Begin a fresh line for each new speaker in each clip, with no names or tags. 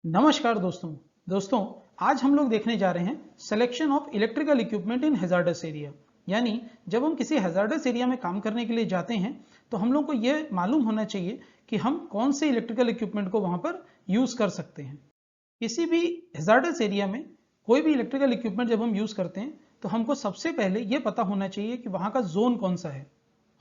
नमस्कार दोस्तों आज हम लोग देखने जा रहे हैं selection of electrical equipment in hazards area. यानी जब हम किसी हैजार्डस एरिया में काम करने के लिए जाते हैं तो हम लोग को यह मालूम होना चाहिए कि हम कौन से इलेक्ट्रिकल इक्विपमेंट को वहां पर यूज कर सकते हैं। किसी भी हैजार्डस एरिया में कोई भी इलेक्ट्रिकल इक्विपमेंट जब हम यूज करते हैं तो हमको सबसे पहले यह पता होना चाहिए कि वहां का जोन कौन सा है।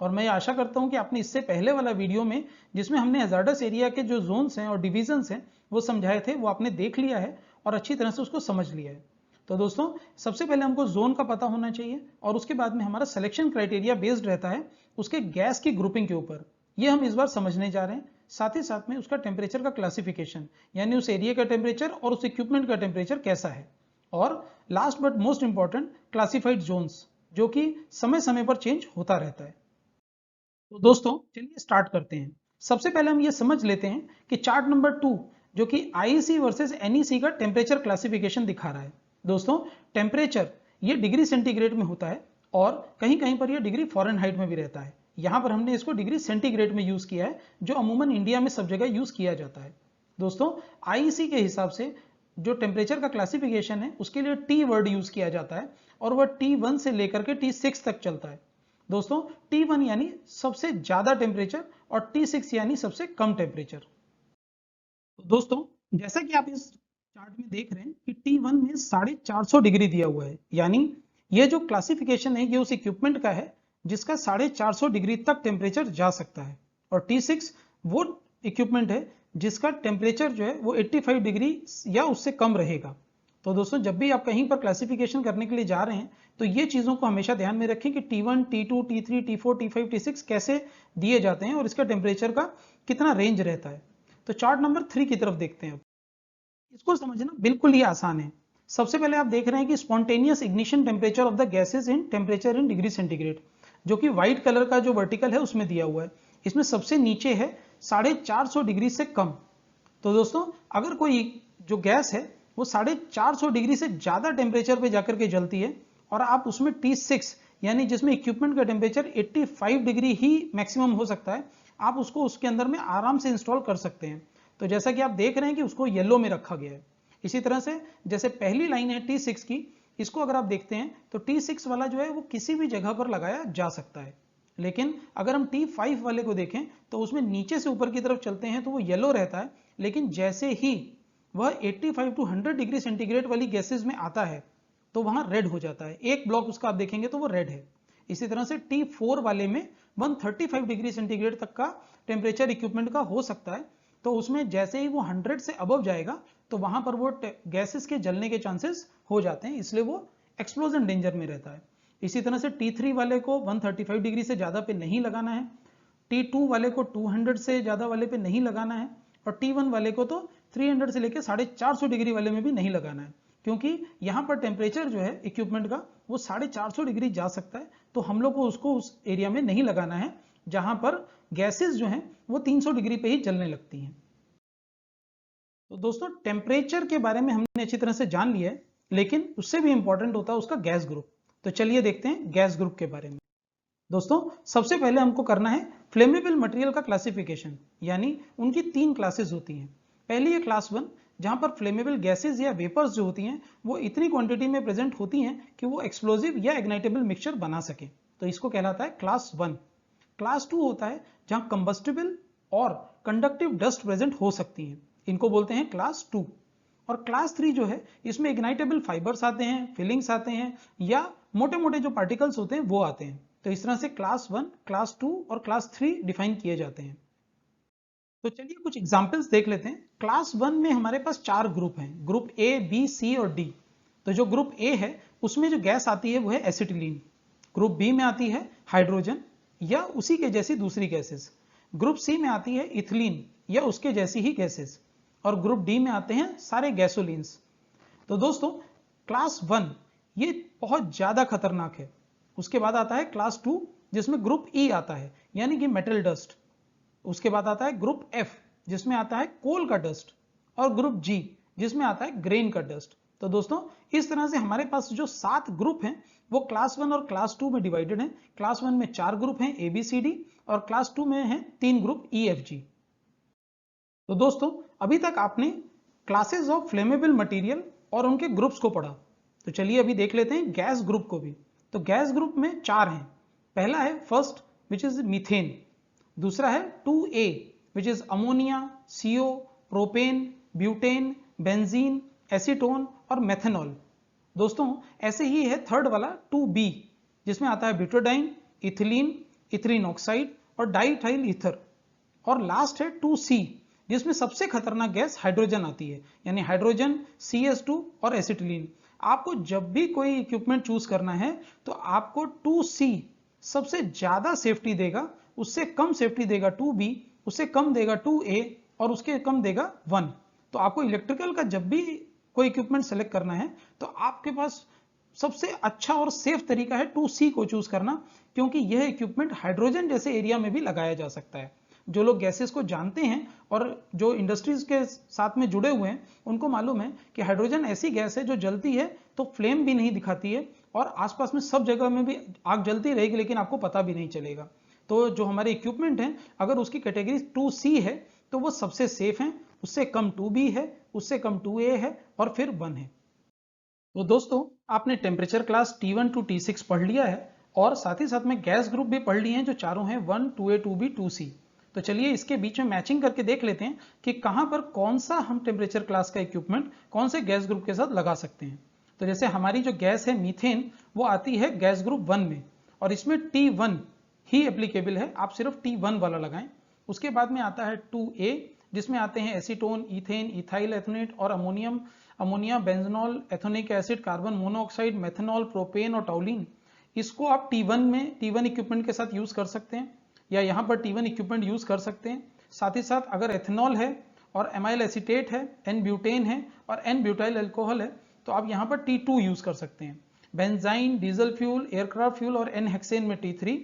और मैं आशा करता हूं कि आपने इससे पहले वाला वीडियो में जिसमें हमने हैजार्डस एरिया के जो जोन्स हैं और डिविजन्स हैं वो समझाए थे, वो आपने देख लिया है और अच्छी तरह से उसको समझ लिया है। तो दोस्तों सबसे पहले हमको जोन का पता होना चाहिए और उसके बाद में हमारा सिलेक्शन क्राइटेरिया बेस्ड रहता है उसके गैस की ग्रुपिंग के ऊपर। ये हम इस बार समझने जा रहे हैं। साथ ही साथ में उसका टेम्परेचर का क्लासिफिकेशन, यानी उस एरिया का टेम्परेचर और उस इक्विपमेंट का टेम्परेचर कैसा है। और last but most important, classified zones, जो कि समय समय पर चेंज होता रहता है। तो दोस्तों चलिए स्टार्ट करते हैं। सबसे पहले हम ये समझ लेते हैं कि चार्ट नंबर 2 जो कि आईसी वर्सेस एनईसी का टेम्परेचर क्लासिफिकेशन दिखा रहा है। दोस्तों टेम्परेचर ये डिग्री सेंटीग्रेड में होता है और कहीं कहीं पर यह डिग्री फॉरेनहाइट में भी रहता है। यहां पर हमने इसको डिग्री सेंटीग्रेड में यूज किया है जो अमूमन इंडिया में सब जगह यूज किया जाता है। दोस्तों आईसी के हिसाब से जो टेम्परेचर का क्लासिफिकेशन है उसके लिए टी वर्ड यूज किया जाता है और वह T1 से लेकर के T6 तक चलता है। दोस्तों T1 यानी सबसे ज्यादा टेम्परेचर और T6 यानी सबसे कम टेम्परेचर। तो दोस्तों जैसा कि आप इस चार्ट में देख रहे हैं कि T1 में 450 डिग्री दिया हुआ है, यानी ये जो क्लासिफिकेशन है ये उस इक्विपमेंट का है जिसका 450 डिग्री तक टेम्परेचर जा सकता है। और T6 वो इक्विपमेंट है जिसका टेम्परेचर जो है वो 85 डिग्री या उससे कम रहेगा। तो दोस्तों जब भी आप कहीं पर क्लासिफिकेशन करने के लिए जा रहे हैं तो ये चीजों को हमेशा ध्यान में रखें कि T1, T2, T3, T4, T5, T6 कैसे दिए जाते हैं और इसका टेम्परेचर का कितना रेंज रहता है। तो चार्ट नंबर 3 की तरफ देखते हैं। इसको समझना बिल्कुल ही आसान है। सबसे पहले आप देख रहे हैं कि spontaneous ignition temperature of the gases in temperature in degree centigrade, जो कि व्हाइट कलर का जो वर्टिकल है उसमें दिया हुआ है। इसमें सबसे नीचे है 450 डिग्री से कम। तो दोस्तों अगर कोई जो गैस है वो 450 डिग्री से ज्यादा टेम्परेचर पे जाकर के जलती है और आप उसमें T6 यानी जिसमें इक्विपमेंट का टेम्परेचर 85 डिग्री ही मैक्सिमम हो सकता है, आप उसको उसके अंदर में आराम से इंस्टॉल कर सकते हैं। तो जैसा कि आप देख रहे हैं कि उसको येलो में रखा गया है। इसी तरह से जैसे पहली लाइन है T6 की, इसको अगर आप देखते हैं तो T6 वाला जो है वो किसी भी जगह पर लगाया जा सकता है। लेकिन अगर हम T5 वाले को देखें तो उसमें नीचे से ऊपर की तरफ चलते हैं तो वो येलो रहता है, लेकिन जैसे ही वह 85 टू 100 डिग्री सेंटीग्रेड वाली गैसेज में आता है तो वहां रेड हो जाता है। एक ब्लॉक उसका आप देखेंगे तो वो रेड है। इसी तरह से T4 वाले में 135 डिग्री सेंटीग्रेड तक का टेम्परेचर इक्विपमेंट का हो सकता है। तो उसमें जैसे ही वो 100 से अबव जाएगा तो वहां पर वो गैसेस के जलने के चांसेस हो जाते हैं, इसलिए वो एक्सप्लोजन डेंजर में रहता है। इसी तरह से T3 वाले को 135 डिग्री से ज्यादा पे नहीं लगाना है, T2 वाले को 200 से ज्यादा वाले पे नहीं लगाना है और T1 वाले को तो 300 से लेकर 450 डिग्री वाले में भी नहीं लगाना है, क्योंकि यहाँ पर टेम्परेचर जो है इक्विपमेंट का वो 450 डिग्री जा सकता है। तो हम लोग को उसको उस एरिया में नहीं लगाना है जहां पर गैसेस जो हैं वो 300 डिग्री पे ही जलने लगती हैं। तो दोस्तों टेम्परेचर के बारे में हमने अच्छी तरह से जान लिया है, लेकिन उससे भी इंपॉर्टेंट होता है उसका गैस ग्रुप। तो चलिए देखते हैं गैस ग्रुप के बारे में। दोस्तों सबसे पहले हमको करना है फ्लेमेबल मटेरियल का क्लासिफिकेशन, यानी उनकी 3 क्लासेस होती हैं। पहली है क्लास 1, जहां पर फ्लेमेबल गैसेस या वेपर्स जो होती हैं वो इतनी क्वांटिटी में प्रेजेंट होती हैं कि वो एक्सप्लोजिव या इग्नाइटेबल मिक्सचर बना सके, तो इसको कहलाता है क्लास 1। क्लास 2 होता है जहां कंबस्टिबल और कंडक्टिव डस्ट प्रेजेंट हो सकती हैं, इनको बोलते हैं क्लास 2। और क्लास 3 जो है इसमें इग्नाइटेबल फाइबर्स आते हैं, फिलिंग्स आते हैं या मोटे मोटे जो पार्टिकल्स होते हैं वो आते हैं। तो इस तरह से क्लास 1, क्लास 2 और क्लास 3 डिफाइन किए जाते हैं। तो चलिए कुछ एग्जांपल्स देख लेते हैं। क्लास 1 में हमारे पास 4 ग्रुप हैं, ग्रुप ए, बी, सी और डी। तो जो ग्रुप ए है उसमें जो गैस आती है वो है एसिटिलीन। ग्रुप बी में आती है हाइड्रोजन या उसी के जैसी दूसरी गैसेस। ग्रुप सी में आती है इथिलीन या उसके जैसी ही गैसेस। और ग्रुप डी में आते हैं सारे गैसोलीन्स। तो दोस्तों क्लास 1 ये बहुत ज्यादा खतरनाक है। उसके बाद आता है क्लास 2 जिसमें ग्रुप ई आता है यानी कि मेटल डस्ट। उसके बाद आता है ग्रुप एफ जिसमें आता है कोल का डस्ट और ग्रुप जी जिसमें आता है ग्रेन का डस्ट। तो दोस्तों इस तरह से हमारे पास जो 7 ग्रुप हैं वो क्लास 1 और क्लास 2 में डिवाइडेड हैं। क्लास 1 में 4 ग्रुप हैं ए बी सी डी और क्लास 2 में हैं 3 ग्रुप ई एफ जी। तो दोस्तों अभी तक आपने क्लासेस ऑफ फ्लेमेबल मटेरियल और उनके ग्रुप्स को पढ़ा। तो चलिए अभी देख लेते हैं गैस ग्रुप को भी। तो गैस ग्रुप में 4 हैं। पहला है फर्स्ट विच इज मीथेन, दूसरा है 2A which is ammonia, CO, propane, butane, benzene, acetone और मेथेनॉल। दोस्तों ऐसे ही है थर्ड वाला 2B जिसमें आता है ब्यूटाडाइन, इथिलीन, इथीलिन ऑक्साइड और डाइथाइल ईथर। और लास्ट है 2C जिसमें सबसे खतरनाक गैस हाइड्रोजन आती है, यानी हाइड्रोजन, CS2 और एसिटिलीन। आपको जब भी कोई इक्विपमेंट चूज करना है तो आपको 2C सबसे ज्यादा सेफ्टी देगा, उससे कम सेफ्टी देगा 2B, उससे कम देगा 2A और उसके कम देगा 1। तो आपको इलेक्ट्रिकल का जब भी कोई इक्विपमेंट सेलेक्ट करना है तो आपके पास सबसे अच्छा और सेफ तरीका है 2C को चूज करना, क्योंकि यह इक्विपमेंट हाइड्रोजन जैसे एरिया में भी लगाया जा सकता है। जो लोग गैसेस को जानते हैं और जो इंडस्ट्रीज के साथ में जुड़े हुए हैं उनको मालूम है कि हाइड्रोजन ऐसी गैस है जो जलती है तो फ्लेम भी नहीं दिखाती है और आसपास में सब जगह में भी आग जलती रहेगी लेकिन आपको पता भी नहीं चलेगा। तो जो हमारे इक्विपमेंट हैं अगर उसकी कैटेगरी 2C है तो वो सबसे सेफ है, उससे कम 2B है, उससे कम 2A है और फिर 1 है। तो दोस्तों आपने temperature class T1 to T6 पढ़ लिया है और साथ ही साथ में गैस ग्रुप भी पढ़ लिए हैं जो चारों हैं 1, 2A, 2B, 2C। तो चलिए इसके बीच में मैचिंग करके देख लेते हैं कि कहां पर कौन सा हम टेम्परेचर क्लास का इक्विपमेंट कौन से गैस ग्रुप के साथ लगा सकते हैं। तो जैसे हमारी जो गैस है मीथेन वो आती है गैस ग्रुप 1 में और इसमें T1 ही एप्लीकेबल है, आप सिर्फ T1 वाला लगाएं। उसके बाद में आता है 2A जिसमें आते हैं एसीटोन, इथेन, इथाइल एथोनेट और ammonia, benzenol, ethanoic acid, carbon monoxide, methanol, propane और टॉलिन। इसको आप T1 इक्विपमेंट के साथ यूज कर सकते हैं या यहाँ पर T1 इक्विपमेंट यूज कर सकते हैं। साथ ही साथ अगर एथेनॉल है और एमाइल एसीटेट है, एन ब्यूटेन है और एन ब्यूटाइल अल्कोहल है तो आप यहाँ पर T2 यूज कर सकते हैं। Benzene, diesel fuel, aircraft fuel और एन हेक्सेन में T3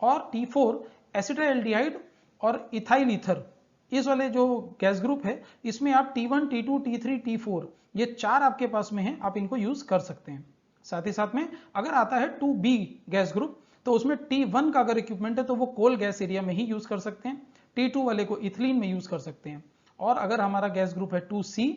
और T4 एसिटाल्डिहाइड और इथाइल ईथर। इस वाले जो गैस ग्रुप है इसमें आप T1, T2, T3, T4 ये 4 आपके पास में है, आप इनको यूज कर सकते हैं। साथ ही साथ में अगर आता है 2B गैस ग्रुप तो उसमें T1 का अगर इक्विपमेंट है तो वो कोल गैस एरिया में ही यूज कर सकते हैं, T2 वाले को इथिलीन में यूज कर सकते हैं। और अगर हमारा गैस ग्रुप है 2C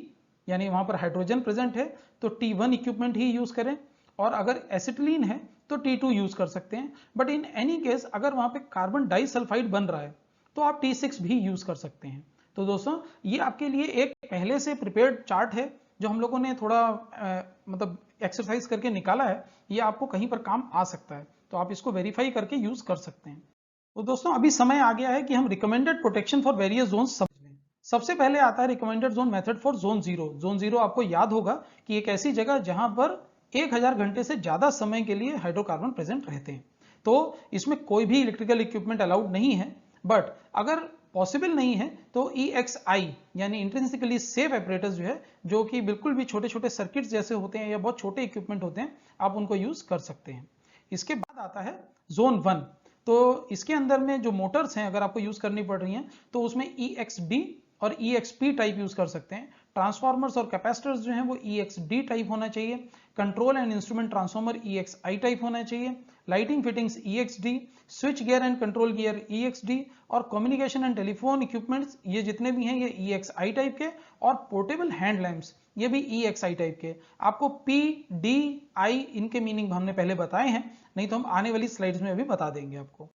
यानी वहां पर हाइड्रोजन प्रेजेंट है तो T1 इक्विपमेंट ही यूज करें और अगर एसिटिलीन है तो T2 यूज कर सकते हैं। बट इन एनी केस अगर वहां पे कार्बन डाइसल्फाइड बन रहा है तो आप T6 भी यूज कर सकते हैं। तो दोस्तों ये आपके लिए एक पहले से प्रिपेयर्ड चार्ट है जो हम लोगों ने थोड़ा मतलब एक्सरसाइज करके निकाला है, ये आपको कहीं पर काम आ सकता है तो आप इसको वेरीफाई करके यूज कर सकते हैं। तो दोस्तों अभी समय आ गया है कि हम recommended protection for various zones समझ लें। सबसे पहले आता है recommended zone method for zone 0। Zone 0 आपको याद होगा कि एक ऐसी जगह जहां पर 1000 घंटे से ज्यादा समय के लिए हाइड्रोकार्बन प्रेजेंट रहते हैं। तो इसमें कोई भी इलेक्ट्रिकल इक्विपमेंट अलाउड नहीं है, बट अगर पॉसिबल नहीं है तो EXI यानी इंट्रिंसिकली सेफ एपरेटस जो है, जो कि बिल्कुल भी छोटे छोटे सर्किट्स जैसे होते हैं या बहुत छोटे इक्विपमेंट होते हैं, आप उनको यूज कर सकते हैं। इसके बाद आता है जोन 1। तो इसके अंदर में जो मोटर्स हैं अगर आपको यूज करनी पड़ रही हैं तो उसमें EXD और EXP टाइप यूज कर सकते हैं। ट्रांसफार्मर्स और कैपेसिटर्स जो हैं वो EXD टाइप होना चाहिए। Control and instrument transformer EXI type होना चाहिए। Lighting fittings EXD, switch gear and control gear EXD और कम्युनिकेशन एंड टेलीफोन इक्विपमेंट्स ये जितने भी हैं ये EXI टाइप के और पोर्टेबल हैंड लैंप्स ये भी EXI टाइप के। आपको P, D, I इनके मीनिंग हमने पहले बताए हैं, नहीं तो हम आने वाली स्लाइड्स में अभी बता देंगे आपको।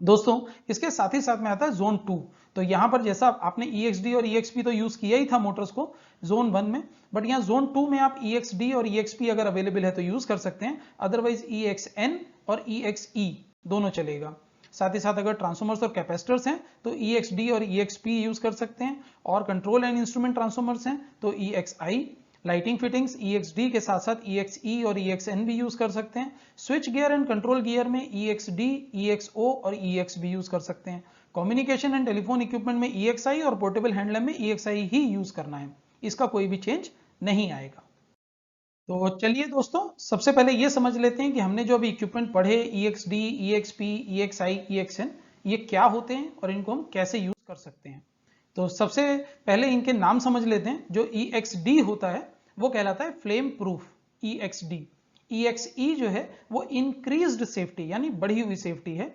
दोस्तों इसके साथ ही साथ में आता है जोन 2। तो यहां पर जैसा आपने EXD और EXP तो यूज किया ही था मोटर्स को जोन 1 में, बट यहां जोन 2 में आप EXD और EXP अगर अवेलेबल है तो यूज कर सकते हैं, अदरवाइज EXN और EXE दोनों चलेगा। साथ ही साथ अगर ट्रांसफार्मर्स और कैपेसिटर्स हैं तो EXD और EXP यूज कर सकते हैं और कंट्रोल एंड इंस्ट्रूमेंट ट्रांसफार्मर्स हैं तो EXI। लाइटिंग फिटिंग्स EXD के साथ साथ EXE और EXN भी यूज कर सकते हैं। Switch gear and control gear में EXD, EXO और EX भी यूज कर सकते हैं। कम्युनिकेशन एंड टेलीफोन इक्विपमेंट में EXI और पोर्टेबल हैंड लैम्प में EXI ही यूज करना है, इसका कोई भी चेंज नहीं आएगा। तो चलिए दोस्तों सबसे पहले ये समझ लेते हैं कि हमने जो अभी इक्विपमेंट पढ़े EXD, EXP, EXI, EXN ये क्या होते हैं और इनको हम कैसे यूज कर सकते हैं। तो सबसे पहले इनके नाम समझ लेते हैं। जो EXD होता है वो कहलाता है फ्लेम प्रूफ EXD। EXE जो है वो इंक्रीज्ड सेफ्टी यानी बढ़ी हुई सेफ्टी है।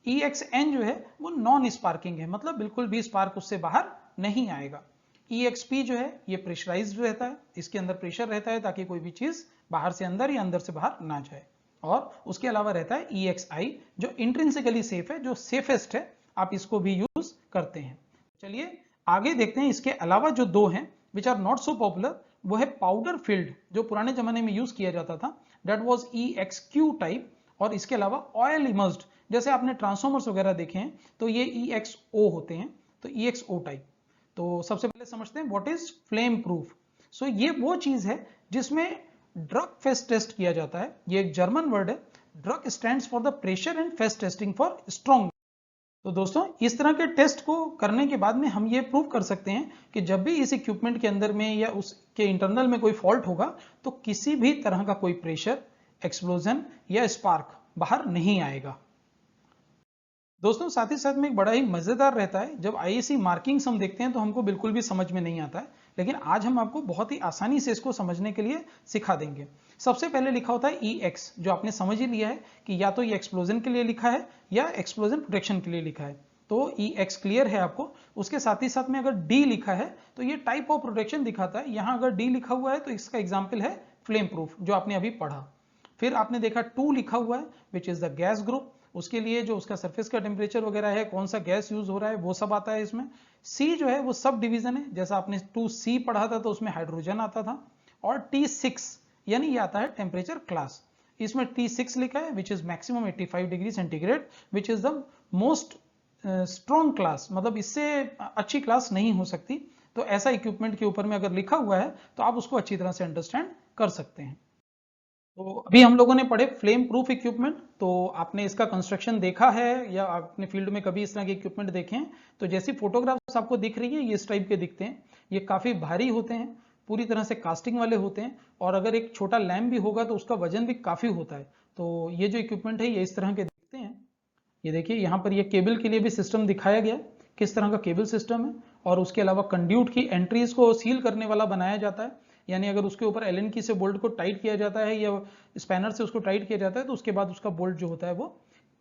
EXN जो है वो नॉन स्पार्किंग है, मतलब बिल्कुल भी स्पार्क उससे बाहर नहीं आएगा। EXP जो है ये प्रेशराइज्ड रहता है, इसके अंदर प्रेशर रहता है ताकि कोई भी चीज बाहर से अंदर या अंदर से बाहर ना जाए। और उसके अलावा रहता है EXI जो इंट्रिंसिकली सेफ है, जो सेफेस्ट है, आप इसको भी यूज करते हैं। चलिए आगे देखते हैं। इसके अलावा जो दो हैं which are not so popular, वो है पाउडर फिल्ड जो पुराने जमाने में यूज किया जाता था, दैट वाज EXQ टाइप, और इसके अलावा ऑयल इमर्स्ड, जैसे आपने ट्रांसफॉर्मर्स वगैरह देखे हैं तो ये EXO होते हैं, तो EXO टाइप। तो सबसे पहले समझते हैं व्हाट इज फ्लेम प्रूफ। सो ये वो चीज है जिसमें ड्रग फेस्ट टेस्ट किया जाता है। ये एक जर्मन वर्ड है, drug stands for the pressure and fest testing for strong. तो दोस्तों इस तरह के टेस्ट को करने के बाद में हम ये प्रूव कर सकते हैं कि जब भी इस इक्विपमेंट के अंदर में या उसके इंटरनल में कोई फॉल्ट होगा तो किसी भी तरह का कोई प्रेशर, एक्सप्लोजन या स्पार्क बाहर नहीं आएगा। दोस्तों साथ ही साथ में एक बड़ा ही मजेदार रहता है, जब IEC मार्किंग्स हम देखते हैं तो हमको बिल्कुल भी समझ में नहीं आता है, लेकिन आज हम आपको बहुत ही आसानी से इसको समझने के लिए सिखा देंगे। सबसे पहले लिखा होता है EX, जो आपने समझ ही लिया है कि या तो ये एक्सप्लोजन के लिए लिखा है या एक्सप्लोजन प्रोटेक्शन के लिए लिखा है, तो EX क्लियर है आपको। उसके साथ ही साथ में अगर D लिखा है तो ये टाइप ऑफ प्रोटेक्शन दिखाता है। यहां अगर D लिखा हुआ है तो इसका एग्जाम्पल है फ्लेम प्रूफ, जो आपने अभी पढ़ा। फिर आपने देखा 2 लिखा हुआ है which is the gas group, उसके लिए जो उसका सरफेस का टेम्परेचर वगैरह है, कौन सा गैस यूज हो रहा है, वो सब आता है इसमें। C जो है वो सब डिवीजन है, जैसा आपने 2C पढ़ा था तो उसमें हाइड्रोजन आता था। और T6 यानी ये आता है टेम्परेचर क्लास, इसमें T6 लिखा है which is maximum 85 degree centigrade, which is the most strong class, मतलब इससे अच्छी क्लास नहीं हो सकती। तो ऐसा इक्विपमेंट के ऊपर में अगर लिखा हुआ है तो आप उसको अच्छी तरह से अंडरस्टैंड कर सकते हैं। तो अभी हम लोगों ने पढ़े फ्लेम प्रूफ इक्विपमेंट, तो आपने इसका कंस्ट्रक्शन देखा है या आपने फील्ड में कभी इस तरह के इक्विपमेंट देखे हैं? तो जैसी फोटोग्राफ्स आपको दिख रही है ये इस टाइप के दिखते हैं। ये काफी भारी होते हैं, पूरी तरह से कास्टिंग वाले होते हैं, और अगर एक छोटा लैम्प भी होगा तो उसका वजन भी काफी होता है। तो ये जो इक्विपमेंट है ये इस तरह के दिखते हैं। ये देखिए यहाँ पर ये केबल के लिए भी सिस्टम दिखाया गया, किस तरह का केबल सिस्टम है। और उसके अलावा कंड्यूट की एंट्रीज को सील करने वाला बनाया जाता है, यानी अगर उसके ऊपर एलन की से बोल्ट को टाइट किया जाता है या स्पैनर से उसको टाइट किया जाता है तो उसके बाद उसका बोल्ट जो होता है वो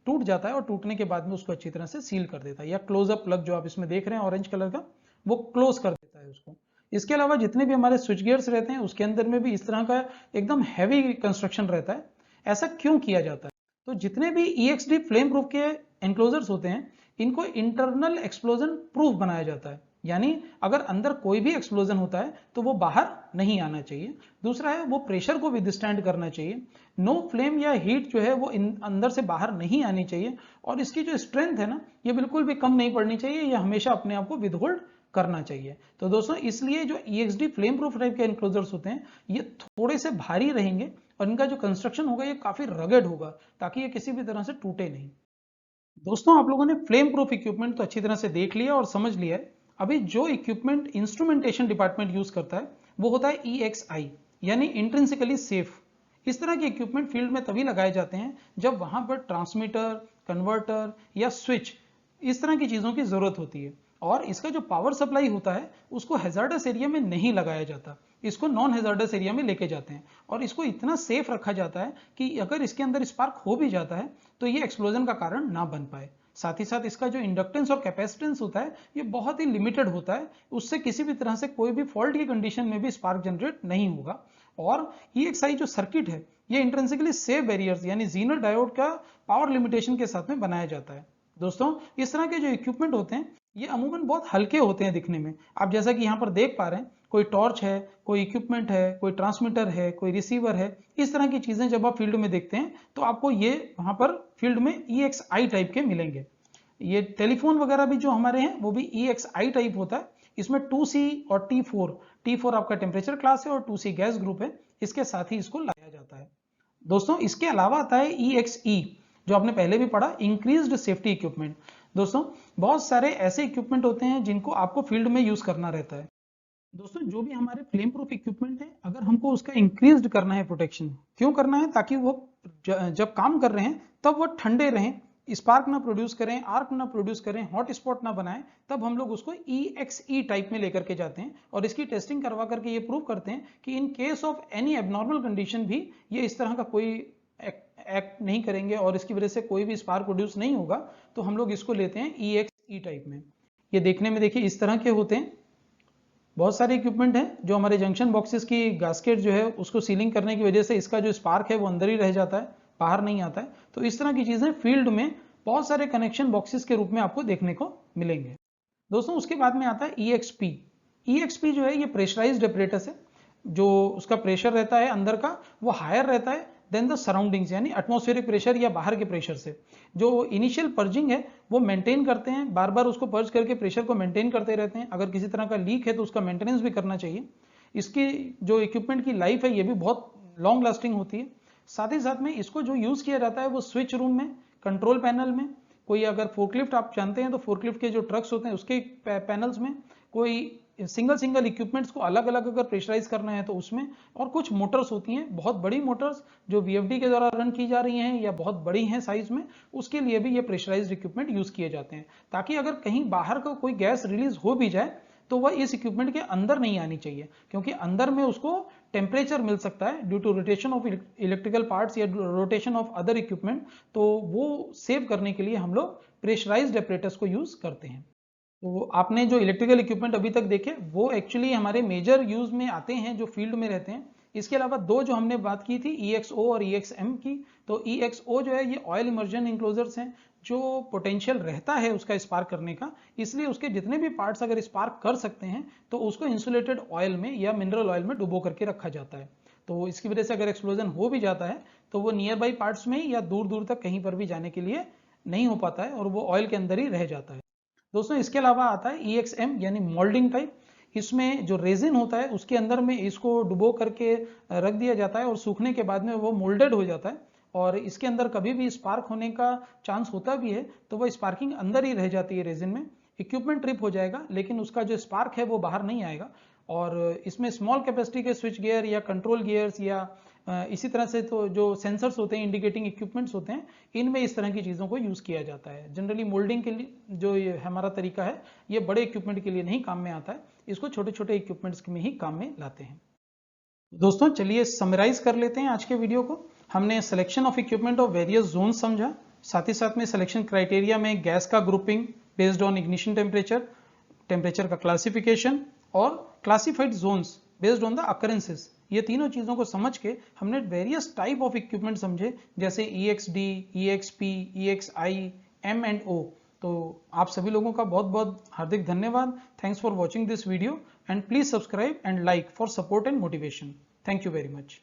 टूट जाता है, और टूटने के बाद में उसको अच्छी तरह से सील कर देता है। या क्लोजअप प्लग जो आप इसमें देख रहे हैं ऑरेंज कलर का, वो क्लोज कर देता है उसको। इसके अलावा जितने भी हमारे स्विच गियर्स रहते हैं उसके अंदर में भी इस तरह का एकदम हैवी कंस्ट्रक्शन रहता है। ऐसा क्यों किया जाता है? तो जितने भी EXD फ्लेम प्रूफ के एनक्लोजर्स होते हैं इनको इंटरनल एक्सप्लोजन प्रूफ बनाया जाता है, यानी अगर अंदर कोई भी एक्सप्लोजन होता है तो वो बाहर नहीं आना चाहिए। दूसरा है वो प्रेशर को विदस्टैंड करना चाहिए, नो फ्लेम या हीट जो है वो अंदर से बाहर नहीं आनी चाहिए, और इसकी जो स्ट्रेंथ है ना ये बिल्कुल भी कम नहीं पड़नी चाहिए, ये हमेशा अपने आप को विदहोल्ड करना चाहिए। तो दोस्तों इसलिए जो EXD फ्लेम प्रूफ टाइप के एनक्लोजर्स होते हैं ये थोड़े से भारी रहेंगे, और इनका जो कंस्ट्रक्शन होगा ये काफी रगेड होगा ताकि ये किसी भी तरह से टूटे नहीं। दोस्तों आप लोगों ने फ्लेम प्रूफ इक्विपमेंट तो अच्छी तरह से देख लिया और समझ लिया है। अभी जो इक्विपमेंट इंस्ट्रूमेंटेशन डिपार्टमेंट यूज करता है वो होता है EXI, यानी इंट्रिंसिकली सेफ। इस तरह के इक्विपमेंट फील्ड में तभी लगाए जाते हैं जब वहां पर ट्रांसमीटर, कन्वर्टर या स्विच, इस तरह की चीजों की जरूरत होती है, और इसका जो पावर सप्लाई होता है उसको हैजार्डस एरिया में नहीं लगाया जाता, इसको नॉन हैजार्डस एरिया में लेके जाते हैं, और इसको इतना सेफ रखा जाता है कि अगर इसके अंदर स्पार्क हो भी जाता है तो ये एक्सप्लोजन का कारण ना बन पाए। साथ ही साथ इसका जो इंडक्टेंस और कैपेसिटेंस होता है ये बहुत ही लिमिटेड होता है, उससे किसी भी तरह से कोई भी फॉल्ट की कंडीशन में भी स्पार्क जनरेट नहीं होगा। और EXI जो सर्किट है ये इंट्रिंसिकली सेफ बैरियर्स यानी जीनर डायोड का पावर लिमिटेशन के साथ में बनाया जाता है। दोस्तों इस तरह के जो इक्विपमेंट होते हैं ये अमूमन बहुत हल्के होते हैं दिखने में। आप जैसा कि यहाँ पर देख पा रहे हैं, कोई टॉर्च है, कोई इक्विपमेंट है, कोई ट्रांसमीटर है, कोई रिसीवर है, इस तरह की चीजें जब आप फील्ड में देखते हैं तो आपको ये वहां पर फील्ड में EXI टाइप के मिलेंगे। ये टेलीफोन वगैरह भी जो हमारे हैं वो भी EXI टाइप होता है। इसमें 2C और T4 आपका टेम्परेचर क्लास है और 2C गैस ग्रुप है, इसके साथ ही इसको लाया जाता है। दोस्तों इसके अलावा आता है EXE, जो आपने पहले भी पढ़ा, इंक्रीज्ड सेफ्टी इक्विपमेंट। दोस्तों बहुत सारे ऐसे इक्विपमेंट होते हैं जिनको आपको फील्ड में यूज करना रहता है। दोस्तों जो भी हमारे फ्लेम प्रूफ इक्विपमेंट है अगर हमको उसका इंक्रीज्ड करना है प्रोटेक्शन, क्यों करना है? ताकि वो जब काम कर रहे हैं तब वो ठंडे रहें, स्पार्क ना प्रोड्यूस करें, आर्क ना प्रोड्यूस करें, हॉट स्पॉट ना बनाएं, तब हम लोग उसको EXE टाइप में लेकर के जाते हैं और इसकी टेस्टिंग करवा करके ये प्रूव करते हैं कि in case of any abnormal condition भी ये इस तरह का कोई एक्ट नहीं करेंगे और इसकी वजह से कोई भी स्पार्क प्रोड्यूस नहीं होगा, तो हम लोग इसको लेते हैं EXE टाइप में। ये देखने में देखिए इस तरह के होते हैं, बहुत सारे इक्विपमेंट हैं जो हमारे जंक्शन बॉक्सेस की गास्केट जो है उसको सीलिंग करने की वजह से इसका जो स्पार्क है वो अंदर ही रह जाता है, बाहर नहीं आता है। तो इस तरह की चीजें फील्ड में बहुत सारे कनेक्शन बॉक्सेस के रूप में आपको देखने को मिलेंगे। दोस्तों उसके बाद में आता है EXP। EXP जो है ये प्रेशराइज्ड एपरेटस है, जो उसका प्रेशर रहता है अंदर का वो हायर रहता है देन द सराउंडिंग्स, यानी एटमॉस्फेरिक प्रेशर या बाहर के प्रेशर से। जो इनिशियल पर्जिंग है वो मेंटेन करते हैं, बार बार उसको पर्ज करके प्रेशर को मेंटेन करते रहते हैं। अगर किसी तरह का लीक है तो उसका मेंटेनेंस भी करना चाहिए। इसकी जो इक्विपमेंट की लाइफ है ये भी बहुत लॉन्ग लास्टिंग होती है। साथ ही साथ में इसको जो यूज किया जाता है वो स्विच रूम में, कंट्रोल पैनल में, कोई अगर फोर्कलिफ्ट आप जानते हैं तो फोर्कलिफ्ट के जो ट्रक्स होते हैं उसके पैनल्स में, कोई सिंगल इक्विपमेंट्स को अलग अलग अगर प्रेशराइज करना है तो उसमें, और कुछ मोटर्स होती हैं बहुत बड़ी मोटर्स जो VFD के द्वारा रन की जा रही हैं या बहुत बड़ी हैं साइज में, उसके लिए भी ये प्रेशराइज्ड इक्विपमेंट यूज किए जाते हैं, ताकि अगर कहीं बाहर का कोई गैस रिलीज हो भी जाए तो वह इस इक्विपमेंट के अंदर नहीं आनी चाहिए, क्योंकि अंदर में उसको टेम्परेचर मिल सकता है due to rotation of electrical parts या रोटेशन ऑफ अदर इक्विपमेंट। तो वो सेव करने के लिए हम लोग प्रेशराइज्ड एपरेटस को यूज करते हैं। तो आपने जो इलेक्ट्रिकल इक्विपमेंट अभी तक देखे वो एक्चुअली हमारे मेजर यूज में आते हैं जो फील्ड में रहते हैं। इसके अलावा दो जो हमने बात की थी EXO और EXM की, तो EXO जो है ये ऑयल इमर्जन इंक्लोजर्स हैं, जो पोटेंशियल रहता है उसका स्पार्क करने का, इसलिए उसके जितने भी पार्ट्स अगर स्पार्क कर सकते हैं तो उसको इंसुलेटेड ऑयल में या मिनरल ऑयल में डुबो करके रखा जाता है। तो इसकी वजह से अगर एक्सप्लोजन हो भी जाता है तो वो नियर बाई पार्ट्स में या दूर दूर तक कहीं पर भी जाने के लिए नहीं हो पाता है और वो ऑयल के अंदर ही रह जाता है। दोस्तों इसके अलावा आता है EXM यानी मोल्डिंग टाइप। इसमें जो रेजिन होता है उसके अंदर में इसको डुबो करके रख दिया जाता है और सूखने के बाद में वो मोल्डेड हो जाता है, और इसके अंदर कभी भी स्पार्क होने का चांस होता भी है तो वह स्पार्किंग अंदर ही रह जाती है रेजिन में। इक्विपमेंट ट्रिप हो जाएगा लेकिन उसका जो स्पार्क है वो बाहर नहीं आएगा। और इसमें स्मॉल कैपेसिटी के स्विच गियर या कंट्रोल गियर्स या इसी तरह से तो जो सेंसर्स होते हैं, इंडिकेटिंग इक्विपमेंट्स होते हैं, इनमें इस तरह की चीज़ों को यूज़ किया जाता है। जनरली मोल्डिंग के लिए जो ये हमारा तरीका है ये बड़े इक्विपमेंट के लिए नहीं काम में आता है, इसको छोटे छोटे इक्विपमेंट्स में ही काम में लाते हैं। दोस्तों चलिए समराइज कर लेते हैं आज के वीडियो को। हमने selection of equipment of various zone समझा, साथ ही साथ में सिलेक्शन क्राइटेरिया में गैस का grouping based on ignition temperature का क्लासिफिकेशन और classified zones based on the occurrences, ये तीनों चीजों को समझ के हमने वेरियस टाइप ऑफ इक्विपमेंट समझे, जैसे EXD, EXP, EXI, M and O। तो आप सभी लोगों का बहुत बहुत हार्दिक धन्यवाद। Thanks for watching this video and please subscribe and like for support and motivation. Thank you very much.